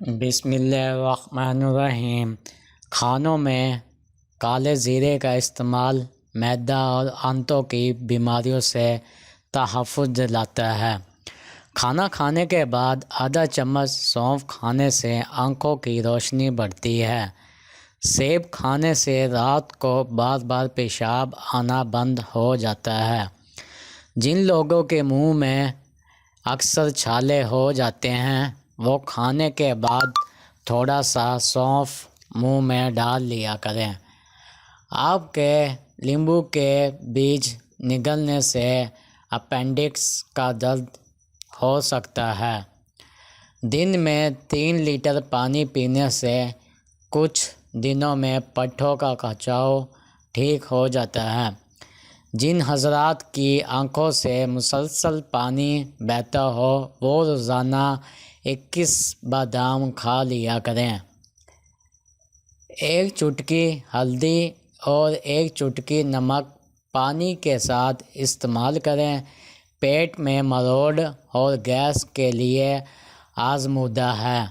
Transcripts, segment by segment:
بسم اللہ الرحمن الرحیم۔ کھانوں میں کالے زیرے کا استعمال معدہ اور آنتوں کی بیماریوں سے تحفظ دلاتا ہے۔ کھانا کھانے کے بعد آدھا چمچ سونف کھانے سے آنکھوں کی روشنی بڑھتی ہے۔ سیب کھانے سے رات کو بار بار پیشاب آنا بند ہو جاتا ہے۔ جن لوگوں کے منہ میں اکثر چھالے ہو جاتے ہیں وہ کھانے کے بعد تھوڑا سا سونف منہ میں ڈال لیا کریں۔ آپ کے لیمبو کے بیج نگلنے سے اپینڈکس کا درد ہو سکتا ہے۔ دن میں 3 لیٹر پانی پینے سے کچھ دنوں میں پٹھوں کا کھچاؤ ٹھیک ہو جاتا ہے۔ جن حضرات کی آنکھوں سے مسلسل پانی بہتا ہو وہ روزانہ 21 بادام کھا لیا کریں۔ 1 چٹکی ہلدی اور 1 چٹکی نمک پانی کے ساتھ استعمال کریں۔ پیٹ میں مروڑ اور گیس کے لیے آزمودہ ہے۔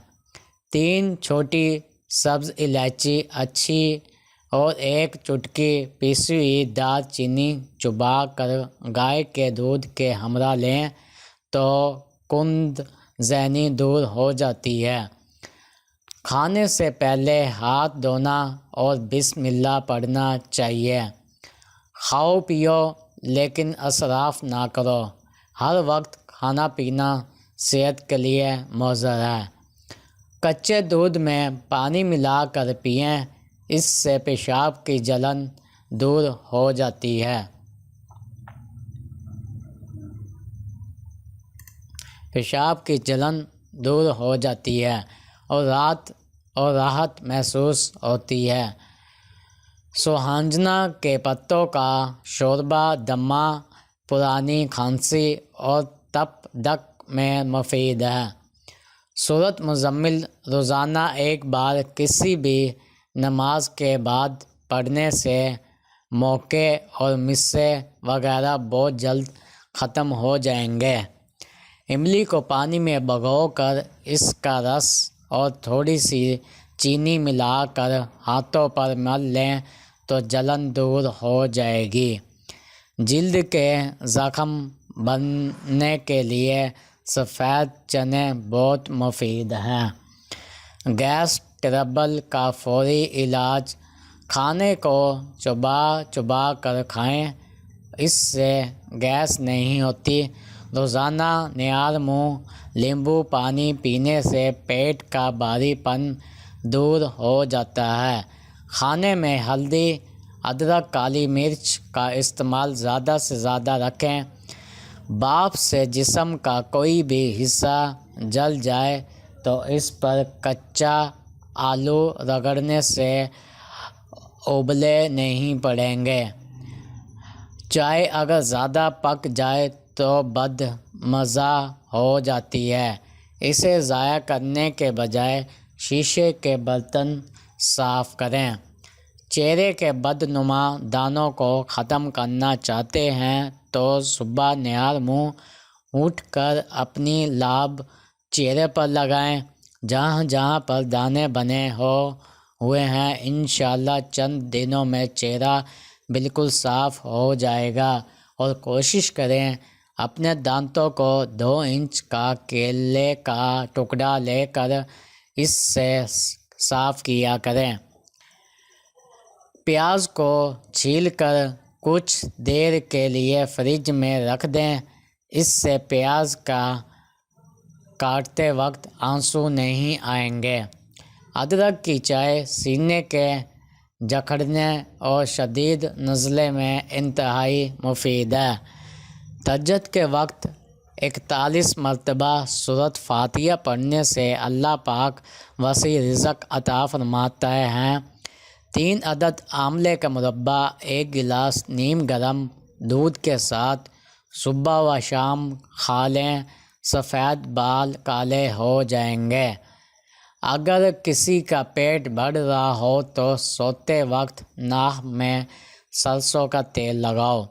3 چھوٹی سبز الائچی اچھی اور 1 چٹکی پیسی ہوئی دال چینی چبا کر گائے کے دودھ کے ہمراہ لیں تو کند ذہنی دور ہو جاتی ہے۔ کھانے سے پہلے ہاتھ دھونا اور بسم اللہ پڑھنا چاہیے۔ کھاؤ پیو لیکن اسراف نہ کرو۔ ہر وقت کھانا پینا صحت کے لیے مضر ہے۔ کچے دودھ میں پانی ملا کر پئیں، اس سے پیشاب کی جلن دور ہو جاتی ہے۔ اور راحت محسوس ہوتی ہے۔ سوہانجنا کے پتوں کا شوربہ دمہ، پرانی کھانسی اور تپ دق میں مفید ہے۔ سورۃ مزمل روزانہ 1 بار کسی بھی نماز کے بعد پڑھنے سے موقع اور مسے وغیرہ بہت جلد ختم ہو جائیں گے۔ املی کو پانی میں بھگو کر اس کا رس اور تھوڑی سی چینی ملا کر ہاتھوں پر مل لیں تو جلن دور ہو جائے گی۔ جلد کے زخم بننے کے لیے سفید چنے بہت مفید ہیں۔ گیس ٹربل کا فوری علاج کھانے کو چبا چبا کر کھائیں، اس سے گیس نہیں ہوتی۔ روزانہ نیار منہ لیمبو پانی پینے سے پیٹ کا بھاری پن دور ہو جاتا ہے۔ کھانے میں ہلدی، ادرک، کالی مرچ کا استعمال زیادہ سے زیادہ رکھیں۔ بھاپ سے جسم کا کوئی بھی حصہ جل جائے تو اس پر کچا آلو رگڑنے سے ابلے نہیں پڑیں گے۔ چائے اگر زیادہ پک جائے تو بد مزہ ہو جاتی ہے۔ اسے ضائع کرنے کے بجائے شیشے کے برتن صاف کریں۔ چہرے کے بدنما دانوں کو ختم کرنا چاہتے ہیں تو صبح نیار منہ اٹھ کر اپنی لاب چہرے پر لگائیں۔ جہاں جہاں پر دانے بنے ہوئے ہیں انشاءاللہ چند دنوں میں چہرہ بالکل صاف ہو جائے گا۔ اور کوشش کریں اپنے دانتوں کو 2 انچ کا کیلے کا ٹکڑا لے کر اس سے صاف کیا کریں۔ پیاز کو چھیل کر کچھ دیر کے لیے فریج میں رکھ دیں، اس سے پیاز کا کاٹتے وقت آنسو نہیں آئیں گے۔ ادرک کی چائے سینے کے جکڑنے اور شدید نزلے میں انتہائی مفید ہے۔ تہجد کے وقت 41 مرتبہ سورۃ فاتحہ پڑھنے سے اللہ پاک وسیع رزق عطا فرماتے ہیں۔ 3 عدد آملے کا مربع 1 گلاس نیم گرم دودھ کے ساتھ صبح و شام کھا لیں، سفید بال کالے ہو جائیں گے۔ اگر کسی کا پیٹ بڑھ رہا ہو تو سوتے وقت ناک میں سرسوں کا تیل لگاؤ۔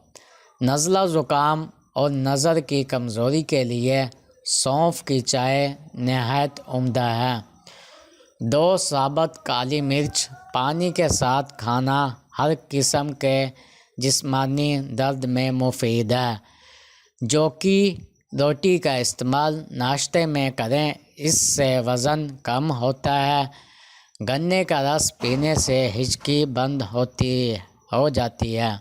نزلہ زکام اور نظر کی کمزوری کے لیے سونف کی چائے نہایت عمدہ ہے۔ 2 ثابت کالی مرچ پانی کے ساتھ کھانا ہر قسم کے جسمانی درد میں مفید ہے۔ جو کہ روٹی کا استعمال ناشتے میں کریں، اس سے وزن کم ہوتا ہے۔ گنے کا رس پینے سے ہچکی بند ہو جاتی ہے۔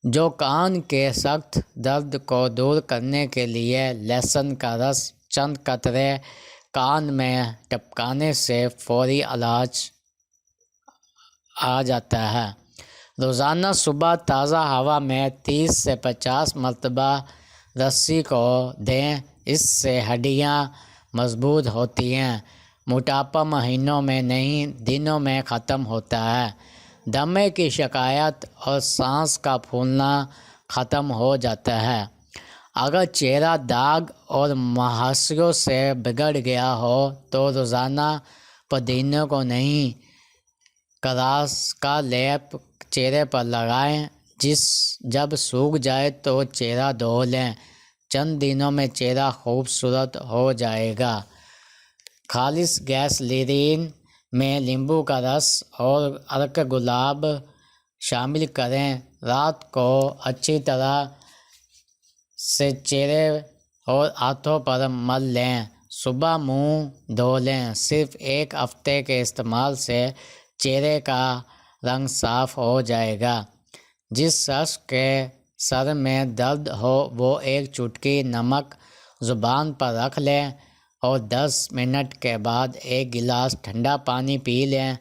جو کان کے سخت درد کو دور کرنے کے لیے لہسن کا رس چند قطرے کان میں ٹپکانے سے فوری علاج آ جاتا ہے۔ روزانہ صبح تازہ ہوا میں 30 سے 50 مرتبہ رسی کو دیں، اس سے ہڈیاں مضبوط ہوتی ہیں۔ موٹاپا مہینوں میں نہیں، دنوں میں ختم ہوتا ہے۔ دمے کی شکایت اور سانس کا پھولنا ختم ہو جاتا ہے۔ اگر چہرہ داغ اور مہاسیوں سے بگڑ گیا ہو تو روزانہ پودینے کو نہیں، کراس کا لیپ چہرے پر لگائیں۔ جب سوکھ جائے تو چہرہ دھو لیں، چند دنوں میں چہرہ خوبصورت ہو جائے گا۔ خالص گیس لیرین میں لیمبو کا رس اور عرق گلاب شامل کریں۔ رات کو اچھی طرح سے چہرے اور ہاتھوں پر مل لیں، صبح منہ دھو لیں۔ صرف 1 ہفتے کے استعمال سے چہرے کا رنگ صاف ہو جائے گا۔ جس شخص کے سر میں درد ہو وہ 1 چٹکی نمک زبان پر رکھ لیں اور 10 منٹ کے بعد 1 گلاس ٹھنڈا پانی پی لیں،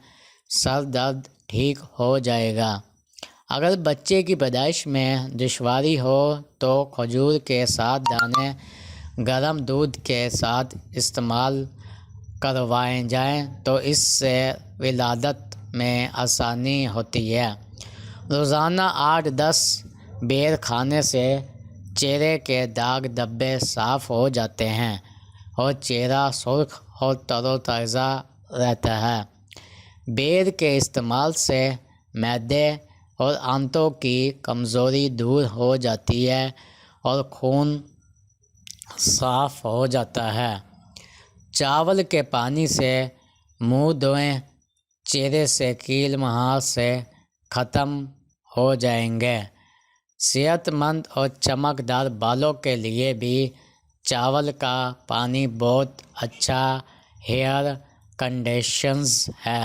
سر درد ٹھیک ہو جائے گا۔ اگر بچے کی پیدائش میں دشواری ہو تو کھجور کے 7 دانے گرم دودھ کے ساتھ استعمال کروائے جائیں تو اس سے ولادت میں آسانی ہوتی ہے۔ روزانہ 8-10 بیر کھانے سے چہرے کے داغ دھبے صاف ہو جاتے ہیں اور چہرہ سرخ اور تر و تازہ رہتا ہے۔ بیر کے استعمال سے معدے اور آنتوں کی کمزوری دور ہو جاتی ہے اور خون صاف ہو جاتا ہے۔ چاول کے پانی سے منہ دھوئیں، چہرے سے کیل مہاسے ختم ہو جائیں گے۔ صحت مند اور چمکدار بالوں کے لیے بھی چاول کا پانی بہت اچھا ہیئر کنڈیشنر ہے۔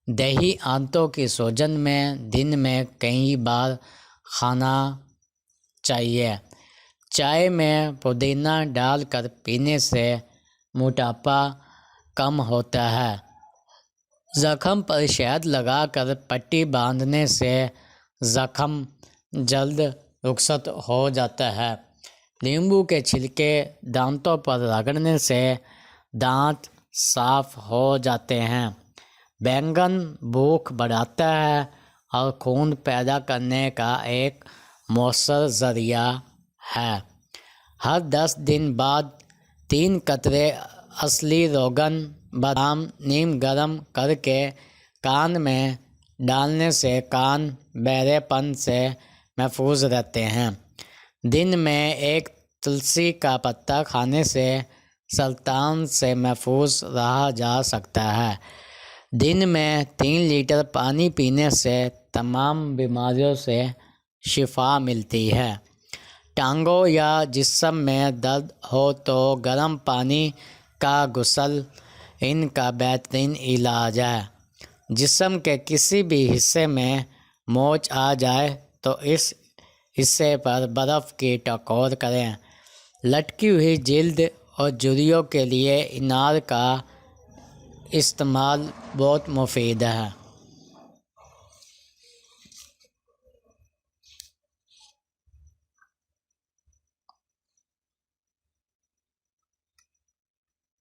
دہی آنتوں کی سوجن میں دن میں کئی بار کھانا چاہیے۔ چائے میں پودینہ ڈال کر پینے سے موٹاپا کم ہوتا ہے۔ زخم پر شہد لگا کر پٹی باندھنے سے زخم جلد رخصت ہو جاتا ہے۔ لیمبو کے چھلکے دانتوں پر رگڑنے سے دانت صاف ہو جاتے ہیں۔ بینگن بھوک بڑھاتا ہے اور خون پیدا کرنے کا ایک مؤثر ذریعہ ہے۔ ہر 10 دن بعد 3 قطرے اصلی روغن بادام نیم گرم کر کے کان میں ڈالنے سے کان بہرے پن سے محفوظ رہتے ہیں۔ دن میں 1 تلسی کا پتا کھانے سے سرطان سے محفوظ رہا جا سکتا ہے۔ دن میں 3 لیٹر پانی پینے سے تمام بیماریوں سے شفا ملتی ہے۔ ٹانگوں یا جسم میں درد ہو تو گرم پانی کا غسل ان کا بہترین علاج ہے۔ جسم کے کسی بھی حصے میں موچ آ جائے تو اس حصے پر برف کی ٹکور کریں۔ لٹکی ہوئی جلد اور جھریوں کے لیے انار کا استعمال بہت مفید ہے۔